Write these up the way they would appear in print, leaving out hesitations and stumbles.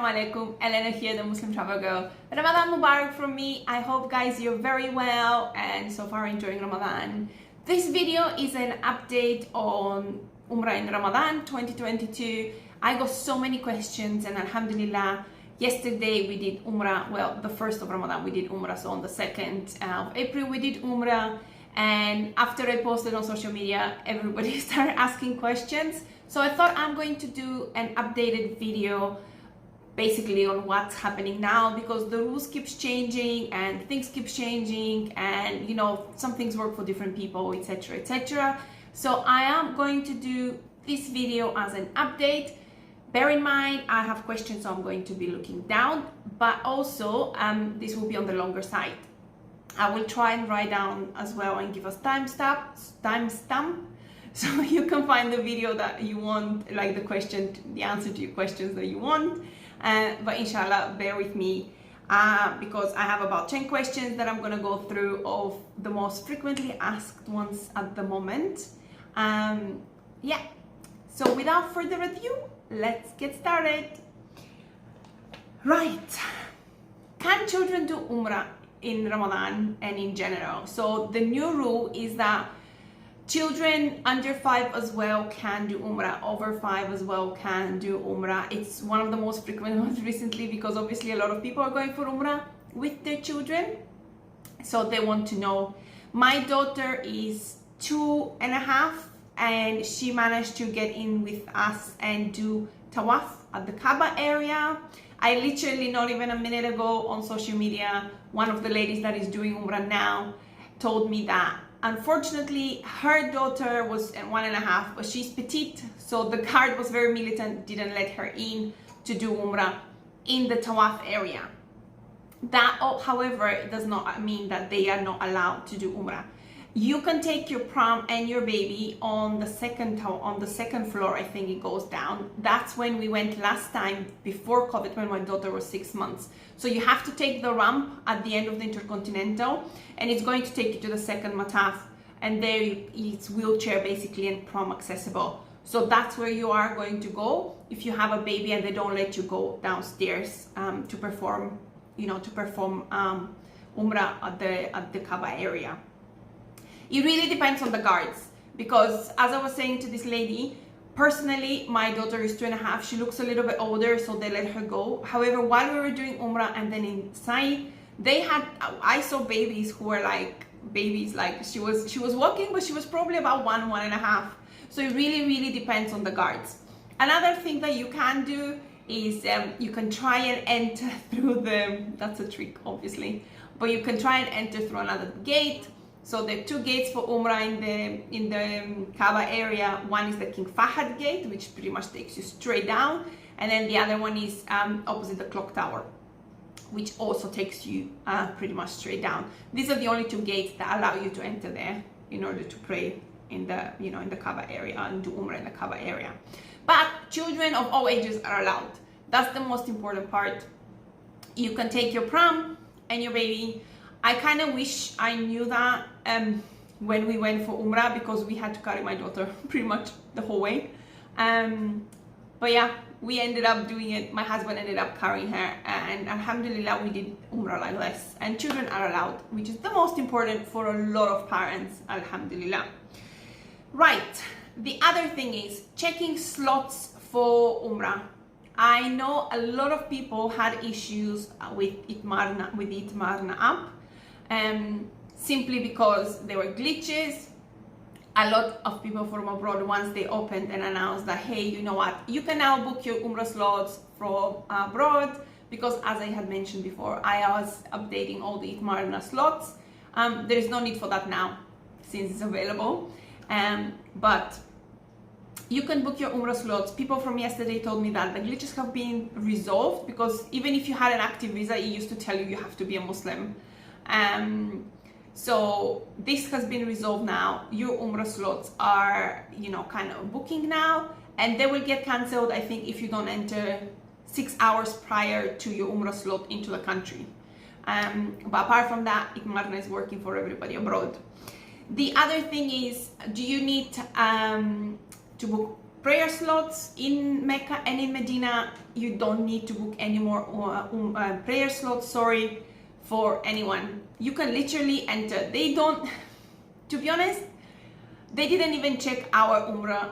Assalamu alaikum, Elena here, the Muslim travel girl. Ramadan Mubarak from me. I hope guys you're very well and so far enjoying Ramadan. This video is an update on Umrah in Ramadan 2022. I got so many questions and Alhamdulillah, yesterday we did Umrah, well the 1st of Ramadan we did Umrah, so on the 2nd of April we did Umrah, and after I posted on social media everybody started asking questions. So I thought I'm going to do an updated video basically on what's happening now, because the rules keeps changing and things keep changing, and you know, some things work for different people, etc, etc. So I am going to do this video as an update. Bear in mind I have questions, so I'm going to be looking down, but also this will be on the longer side. I will try and write down as well and give us timestamp so you can find the video that you want, like the answer to your questions that you want. But inshallah, bear with me because I have about 10 questions that I'm going to go through of the most frequently asked ones at the moment. Yeah, so without further ado, let's get started. Right, can children do Umrah in Ramadan and in general? So the new rule is that children under 5 as well can do Umrah, over 5 as well can do Umrah. It's one of the most frequent ones recently because obviously a lot of people are going for Umrah with their children, so they want to know. My daughter is 2.5 and she managed to get in with us and do Tawaf at the Kaaba area. I literally, not even a minute ago on social media, one of the ladies that is doing Umrah now told me that unfortunately her daughter was 1.5, but she's petite, so the guard was very militant, didn't let her in to do Umrah in the Tawaf area. That, however, does not mean that they are not allowed to do Umrah. You can take your pram and your baby on the second floor, I think it goes down. That's when we went last time before COVID, when my daughter was 6 months. So you have to take the ramp at the end of the Intercontinental, and it's going to take you to the second mataf, and there it's wheelchair basically and pram accessible. So that's where you are going to go if you have a baby and they don't let you go downstairs to perform, Umrah at the Kaaba area. It really depends on the guards, because as I was saying to this lady, personally my daughter is 2.5, she looks a little bit older, so they let her go. However, while we were doing Umrah and then in Sa'i, I saw babies who were like babies, like she was walking, but she was probably about 1.5. So it really depends on the guards. Another thing that you can do is you can try and enter through that's a trick obviously, but you can try and enter through another gate. So there are 2 gates for Umrah in the Kaaba area. One is the King Fahd gate, which pretty much takes you straight down, and then the other one is opposite the clock tower, which also takes you pretty much straight down. These are the only 2 gates that allow you to enter there in order to pray in the in the Kaaba area and do Umrah in the Kaaba area. But children of all ages are allowed. That's the most important part. You can take your pram and your baby. I kind of wish I knew that when we went for Umrah, because we had to carry my daughter pretty much the whole way. But yeah, we ended up doing it. My husband ended up carrying her, and Alhamdulillah we did Umrah like this. And children are allowed, which is the most important for a lot of parents, Alhamdulillah. Right, the other thing is checking slots for Umrah. I know a lot of people had issues with the Itmarna app. Simply because there were glitches. A lot of people from abroad, once they opened and announced that, hey, you know what, you can now book your Umrah slots from abroad, because as I had mentioned before, I was updating all the Itmarna slots. There is no need for that now since it's available, but you can book your Umrah slots. People from yesterday told me that the glitches have been resolved, because even if you had an active visa, it used to tell you have to be a Muslim. So this has been resolved now. Your Umrah slots are, kind of booking now, and they will get cancelled, I think, if you don't enter 6 hours prior to your Umrah slot into the country. But apart from that, Itmarna is working for everybody abroad. The other thing is, do you need to book prayer slots in Mecca and in Medina. You don't need to book any more prayer slots, for anyone. You can literally enter. They don't, to be honest, they didn't even check our Umrah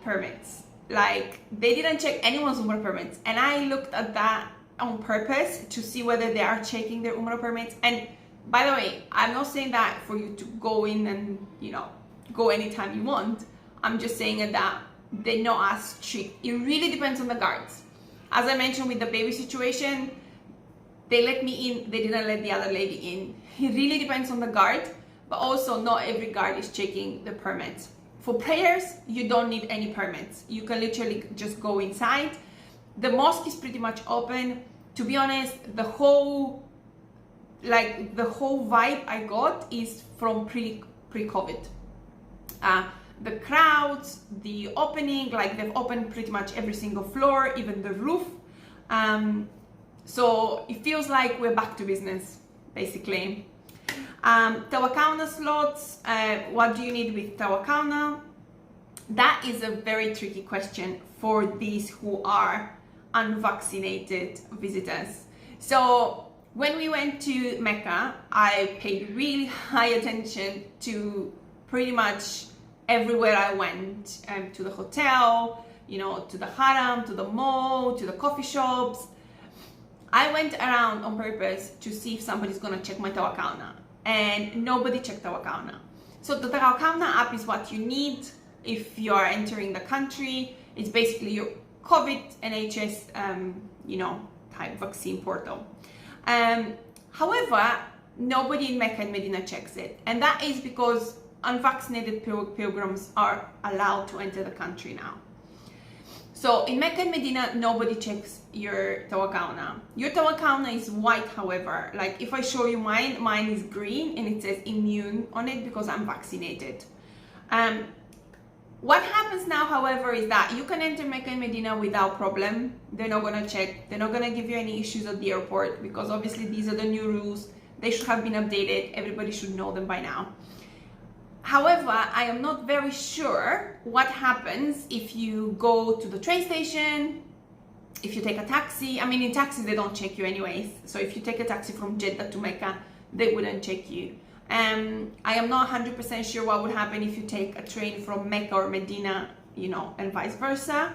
permits. Like, they didn't check anyone's Umrah permits. And I looked at that on purpose to see whether they are checking their Umrah permits. And by the way, I'm not saying that for you to go in and, go anytime you want. I'm just saying that they're not as strict. It really depends on the guards. As I mentioned with the baby situation, they let me in, they didn't let the other lady in. It really depends on the guard, but also not every guard is checking the permits. For prayers, you don't need any permits. You can literally just go inside. The mosque is pretty much open. To be honest, the whole vibe I got is from pre-COVID. The crowds, the opening, like they've opened pretty much every single floor, even the roof. So it feels like we're back to business, basically. Tawakkalna slots, what do you need with Tawakkalna? That is a very tricky question for these who are unvaccinated visitors. So when we went to Mecca, I paid really high attention to pretty much everywhere I went, to the hotel, to the Haram, to the mall, to the coffee shops. I went around on purpose to see if somebody's gonna check my Tawakkalna, and nobody checked Tawakkalna. So the Tawakkalna app is what you need if you are entering the country. It's basically your COVID NHS, type vaccine portal. However, nobody in Mecca and Medina checks it, and that is because unvaccinated pilgrims are allowed to enter the country now. So in Mecca and Medina, nobody checks your Tawakkalna. Your Tawakkalna is white, however. Like if I show you mine is green and it says immune on it because I'm vaccinated. What happens now, however, is that you can enter Mecca and Medina without problem. They're not gonna check. They're not gonna give you any issues at the airport because obviously these are the new rules. They should have been updated. Everybody should know them by now. However, I am not very sure what happens if you go to the train station, if you take a taxi. I mean, in taxis, they don't check you anyways. So if you take a taxi from Jeddah to Mecca, they wouldn't check you. I am not 100% sure what would happen if you take a train from Mecca or Medina, and vice versa.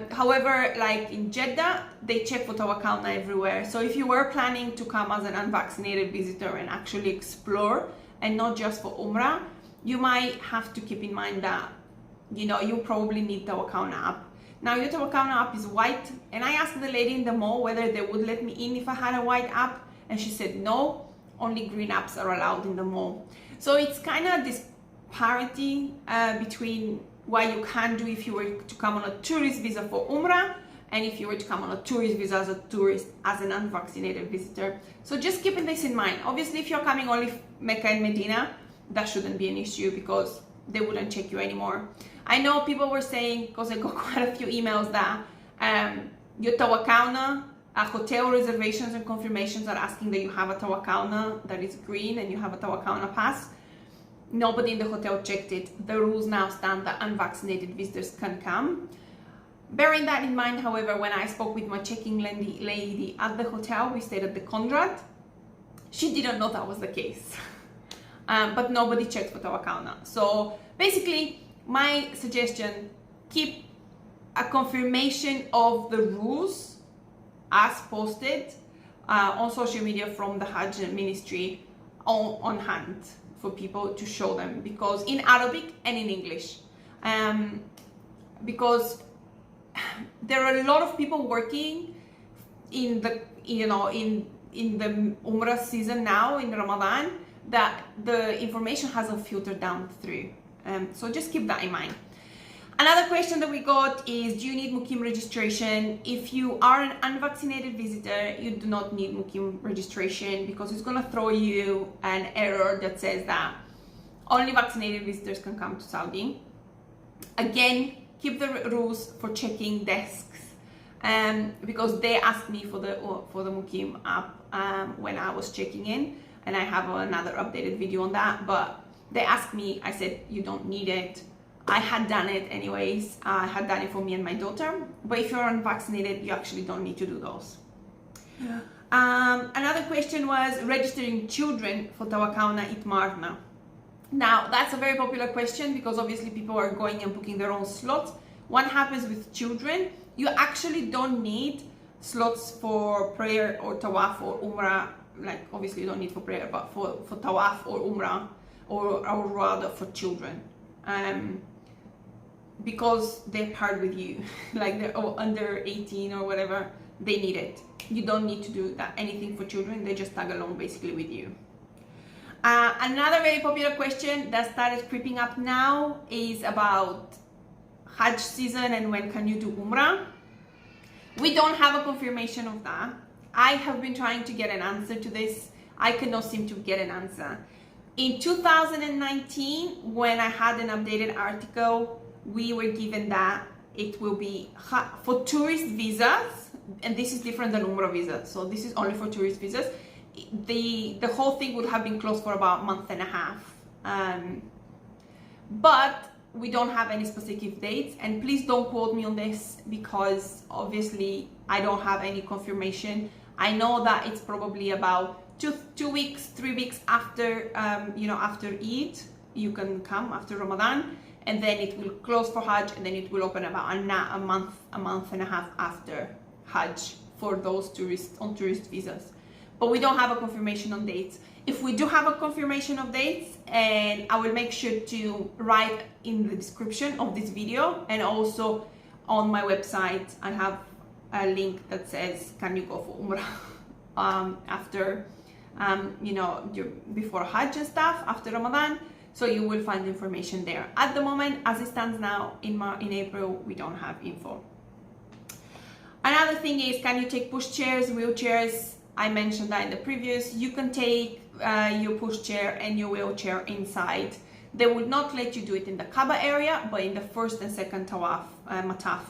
However, like in Jeddah, they check for Tawakkalna everywhere. So if you were planning to come as an unvaccinated visitor and actually explore, and not just for Umrah, you might have to keep in mind that, you probably need Tawakkalna app. Now, your Tawakkalna app is white, and I asked the lady in the mall whether they would let me in if I had a white app, and she said no, only green apps are allowed in the mall. So it's kind of this parity between what you can do if you were to come on a tourist visa for Umrah, and if you were to come on a tourist visa as a tourist, as an unvaccinated visitor. So just keeping this in mind. Obviously, if you're coming only Mecca and Medina, that shouldn't be an issue because they wouldn't check you anymore. I know people were saying, because I got quite a few emails, that your Tawakkalna, hotel reservations and confirmations are asking that you have a Tawakkalna that is green and you have a Tawakkalna pass. Nobody in the hotel checked it. The rules now stand that unvaccinated visitors can come. Bearing that in mind, however, when I spoke with my checking lady at the hotel, we stayed at the Conrad, she didn't know that was the case. But nobody checked for Tawakkalna. So basically, my suggestion, keep a confirmation of the rules as posted on social media from the Hajj ministry on hand for people to show them, because in Arabic and in English, because there are a lot of people working in the in the Umrah season now in Ramadan, that the information hasn't filtered down through. So just keep that in mind. Another question that we got is, do you need Muqeem registration? If you are an unvaccinated visitor, you do not need Muqeem registration, because it's going to throw you an error that says that only vaccinated visitors can come to Saudi. Again, keep the rules for checking desks, because they asked me for the Muqeem app when I was checking in, and I have another updated video on that. But they asked me, I said you don't need it. I had done it anyways. I had done it for me and my daughter. But if you're unvaccinated, you actually don't need to do those. Yeah. Another question was registering children for Tawakkalna Itmarna. Now, that's a very popular question because obviously people are going and booking their own slots. What happens with children? You actually don't need slots for prayer or tawaf or umrah. Like, obviously you don't need for prayer, but for tawaf or umrah or rather for children. Because they're part with you, like they're under 18 or whatever, they need it. You don't need to do that anything for children, they just tag along basically with you. Another very popular question that started creeping up now is about Hajj season and when can you do Umrah. We don't have a confirmation of that. I have been trying to get an answer to this. I cannot seem to get an answer. In 2019, when I had an updated article, we were given that it will be for tourist visas, and this is different than Umrah visa, so this is only for tourist visas. The whole thing would have been closed for about a month and a half, but we don't have any specific dates, and please don't quote me on this because obviously I don't have any confirmation. I know that it's probably about 2 weeks, 3 weeks after after Eid, you can come after Ramadan, and then it will close for Hajj, and then it will open about a month and a half after Hajj for those tourist visas. But we don't have a confirmation on dates. If we do have a confirmation of dates, and I will make sure to write in the description of this video, and also on my website I have a link that says can you go for Umrah after before Hajj and stuff, after Ramadan. So you will find information there. At the moment, as it stands now in April, we don't have info. Another thing is, can you take pushchairs, wheelchairs? I mentioned that in the previous. You can take your pushchair and your wheelchair inside. They will not let you do it in the Kaaba area, but in the first and second tawaf, mataf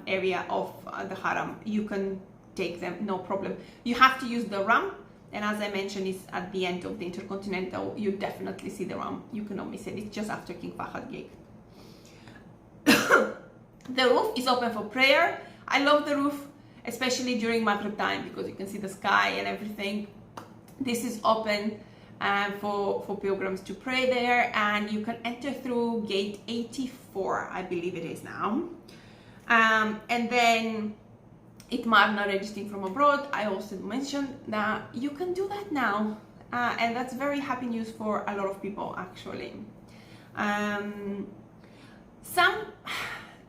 area of the Haram, you can take them, no problem. You have to use the ramp, and as I mentioned, it's at the end of the Intercontinental. You definitely see the ramp. You cannot miss it. It's just after King Fahd Gate. The roof is open for prayer. I love the roof, especially during Maghrib time, because you can see the sky and everything. This is open for pilgrims to pray there, and you can enter through gate 84, I believe it is now. And then Itmarna registering from abroad, I also mentioned that you can do that now, and that's very happy news for a lot of people actually.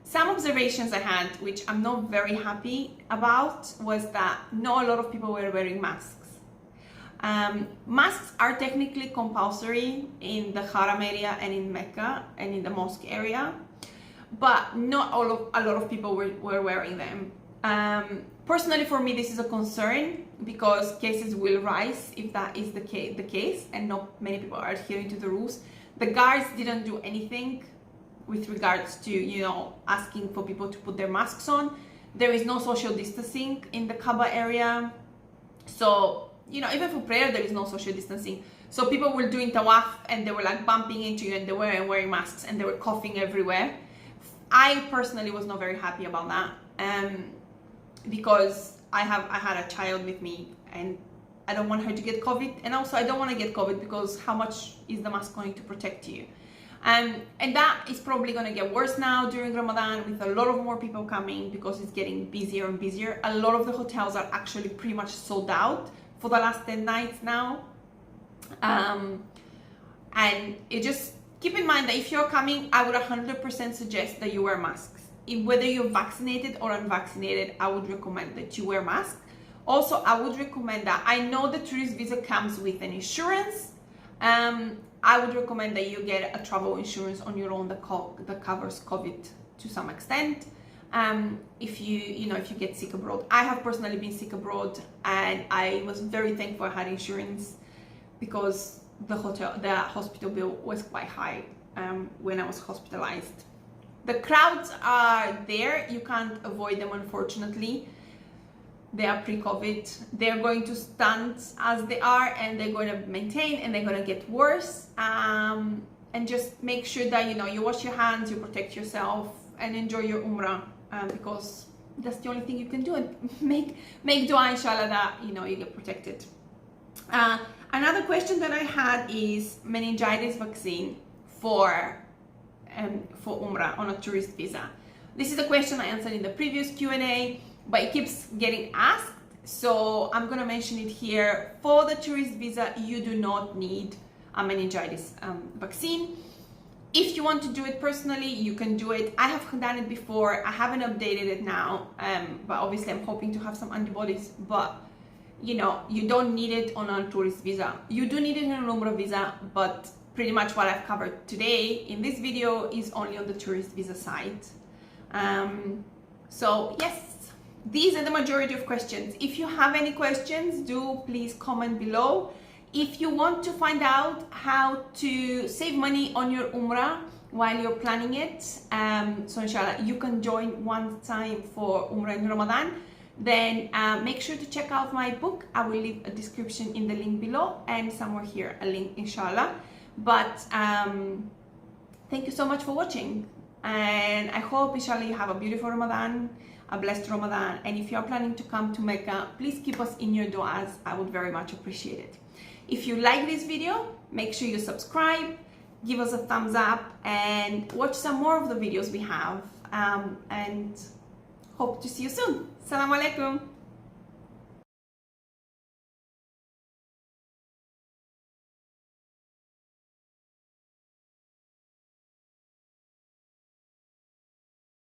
Some observations I had, which I'm not very happy about, was that not a lot of people were wearing masks. Masks are technically compulsory in the Haram area and in Mecca and in the mosque area, but not a lot of people were wearing them. Personally, for me, this is a concern because cases will rise if that is the case, and not many people are adhering to the rules. The guards didn't do anything with regards to asking for people to put their masks on. There is no social distancing in the Kaaba area, so even for prayer there is no social distancing. So people were doing tawaf and they were like bumping into you, and they were wearing masks and they were coughing everywhere. I personally was not very happy about that. Because I had a child with me, and I don't want her to get COVID, and also I don't want to get COVID because how much is the mask going to protect you? And that is probably going to get worse now during Ramadan, with a lot of more people coming because it's getting busier and busier. A lot of the hotels are actually pretty much sold out for the last 10 nights now. And it just keep in mind that if you're coming, I would 100% suggest that you wear masks. Whether you're vaccinated or unvaccinated, I would recommend that you wear masks. Also, I would recommend that, I know the tourist visa comes with an insurance. I would recommend that you get a travel insurance on your own that covers COVID to some extent. If you get sick abroad. I have personally been sick abroad, and I was very thankful I had insurance because the hospital bill was quite high when I was hospitalized. The crowds are there, you can't avoid them unfortunately. They are pre-COVID. They're going to stand as they are, and they're going to maintain, and they're going to get worse. and just make sure that you wash your hands, you protect yourself, and enjoy your Umrah, because that's the only thing you can do, and make dua inshallah that you get protected. Another question that I had is meningitis vaccine for Umrah on a tourist visa. This is a question I answered in the previous Q&A, but it keeps getting asked, so I'm gonna mention it here. For the tourist visa, you do not need a meningitis vaccine. If you want to do it personally, you can do it. I have done it before. I haven't updated it now, but obviously I'm hoping to have some antibodies, but you don't need it on a tourist visa. You do need it on an Umrah visa, but pretty much what I've covered today in this video is only on the tourist visa side. So yes, these are the majority of questions. If you have any questions, do please comment below. If you want to find out how to save money on your Umrah while you're planning it, so inshallah you can join one time for Umrah in Ramadan, then make sure to check out my book. I will leave a description in the link below, and somewhere here a link inshallah. But thank you so much for watching, and I hope inshallah you have a beautiful Ramadan, a blessed Ramadan, and if you are planning to come to Mecca, please keep us in your du'as. I would very much appreciate it. If you like this video, make sure you subscribe, give us a thumbs up, and watch some more of the videos we have, and hope to see you soon. Assalamu alaikum.